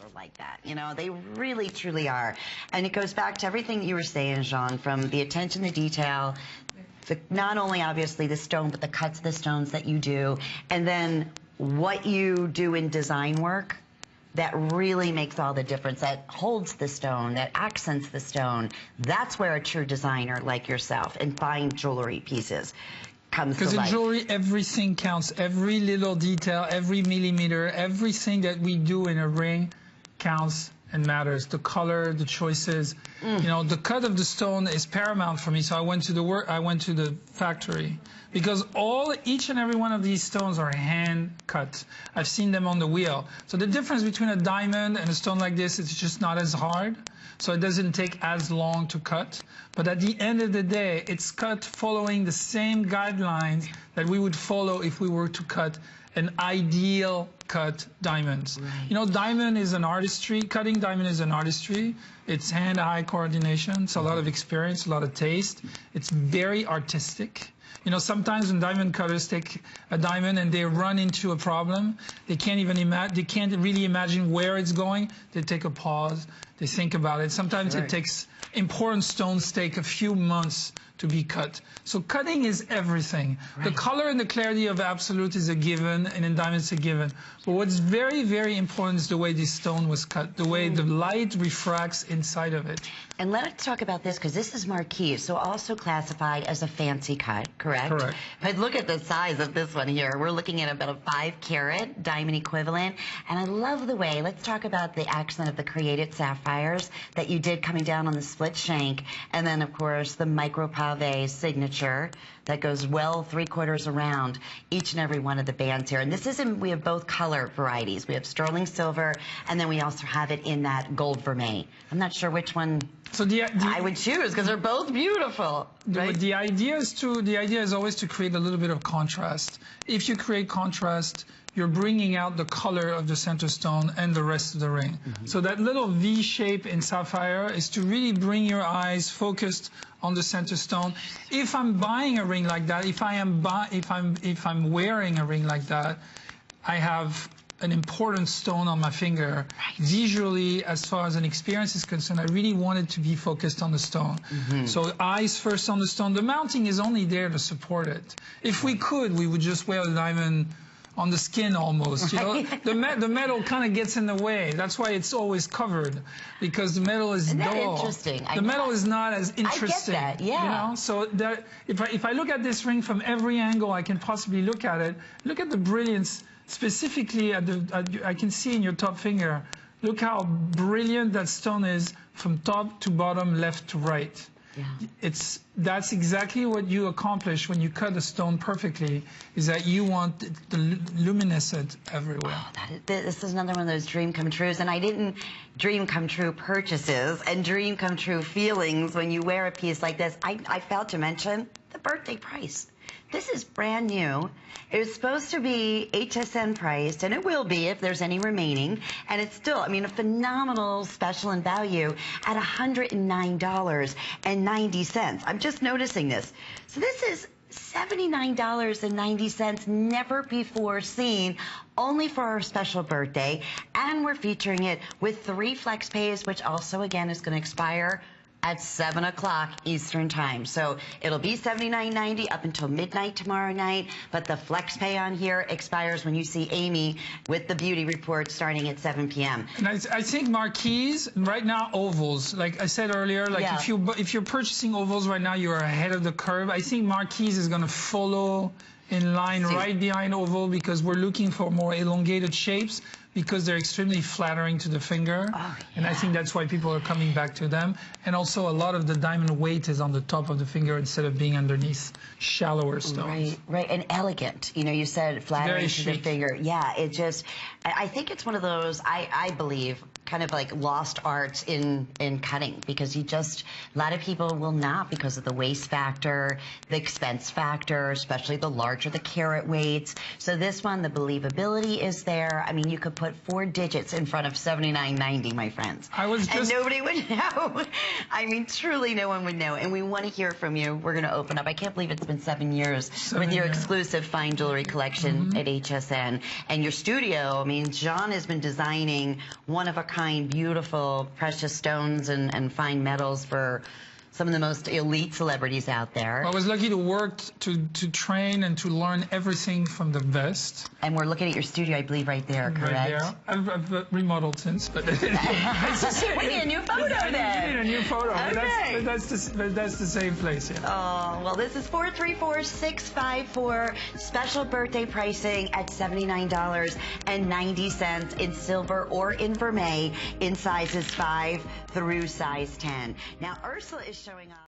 are like that. You know, they really, truly are. And it goes back to everything you were saying, Jean, from the attention to detail, not only obviously the stone, but the cuts of the stones that you do, and then what you do in design work that really makes all the difference, that holds the stone, that accents the stone. That's where a true designer like yourself and fine jewelry pieces comes to life. Because in jewelry, everything counts. Every little detail, every millimeter, everything that we do in a ring counts and matters. The color, the choices. You know, the cut of the stone is paramount for me. So I went to the factory because each and every one of these stones are hand cut. I've seen them on the wheel. So the difference between a diamond and a stone like this is just not as hard. So it doesn't take as long to cut. But at the end of the day, it's cut following the same guidelines that we would follow if we were to cut an ideal cut diamonds. Right. You know, diamond is an artistry. Cutting diamond is an artistry. It's hand-eye coordination. It's a lot of experience, a lot of taste. It's very artistic. You know, sometimes when diamond cutters take a diamond and they run into a problem, they can't really imagine where it's going. They take a pause, they think about it. Sometimes it takes important stones take a few months to be cut. So cutting is everything. Right. The color and the clarity of absolute is a given, and in diamonds a given. But what's very, very important is the way this stone was cut, the way the light refracts inside of it. And let's talk about this, because this is Marquise, so also classified as a fancy cut, correct? Correct. But look at the size of this one here. We're looking at about a 5-carat diamond equivalent. And I love the way, let's talk about the accent of the created sapphires that you did coming down on the split shank. And then, of course, the micro pave signature that goes well 3/4 around each and every one of the bands here. And this is we have both color varieties. We have sterling silver, and then we also have it in that gold vermeil. I'm not sure which one I would choose, because they're both beautiful. Right? The idea is always to create a little bit of contrast. If you create contrast, you're bringing out the color of the center stone and the rest of the ring. So that little V shape in sapphire is to really bring your eyes focused on the center stone. If I'm buying a ring like that, if I'm wearing a ring like that, I have an important stone on my finger. Visually, as far as an experience is concerned, I really wanted to be focused on the stone. So eyes first on the stone. The mounting is only there to support it. If we could, we would just wear the diamond on the skin almost. You know, the metal kind of gets in the way. That's why it's always covered, because the metal is dull. Interesting. The metal is not as interesting. I get that, yeah. You know, so that if I look at this ring from every angle I can possibly look at it, look at the brilliance. Specifically, I can see in your top finger, look how brilliant that stone is from top to bottom, left to right. Yeah. That's exactly what you accomplish when you cut a stone perfectly, is that you want the luminescent everywhere. Oh, this is another one of those dream come trues, and I didn't dream come true purchases and dream come true feelings when you wear a piece like this. I failed to mention the birthday price. This is brand new. It was supposed to be HSN priced, and it will be if there's any remaining. And it's still, I mean, a phenomenal special in value at $109.90. I'm just noticing this. So this is $79.90, never before seen, only for our special birthday. And we're featuring it with 3 flex pays, which also, again, is going to expire at 7 o'clock Eastern time. So it'll be $79.90 up until midnight tomorrow night, but the flex pay on here expires when you see Amy with the beauty report starting at 7 p.m. And I think Marquise, right now, ovals, like I said earlier, like if you're purchasing ovals right now, you're ahead of the curve. I think Marquise is going to follow in line right behind oval, because we're looking for more elongated shapes, because they're extremely flattering to the finger. And I think that's why people are coming back to them. And also a lot of the diamond weight is on the top of the finger instead of being underneath shallower stones. Right, and elegant. You know, you said flattering to the finger. Yeah, it just, I think it's one of those, I believe, kind of like lost arts in cutting, because a lot of people will not, because of the waste factor, the expense factor, especially the larger the carat weights. So this one, the believability is there. I mean, you could put 4 digits in front of $79.90, my friends. And nobody would know. I mean, truly no one would know. And we want to hear from you. We're going to open up. I can't believe it's been 7 years with your exclusive fine jewelry collection at HSN. And your studio, I mean, John has been designing one-of-a-kind, beautiful, precious stones and fine metals for some of the most elite celebrities out there. I was lucky to work, to train and to learn everything from the best. And we're looking at your studio, I believe, right there, correct? Right there. I've remodeled since, but we need a new photo then. We need a new photo. Okay. But that's the same place, yeah. Oh, well, this is 434-654. Special birthday pricing at $79.90 in silver or in vermeil in sizes 5 through size 10. Now, Ursula is showing off.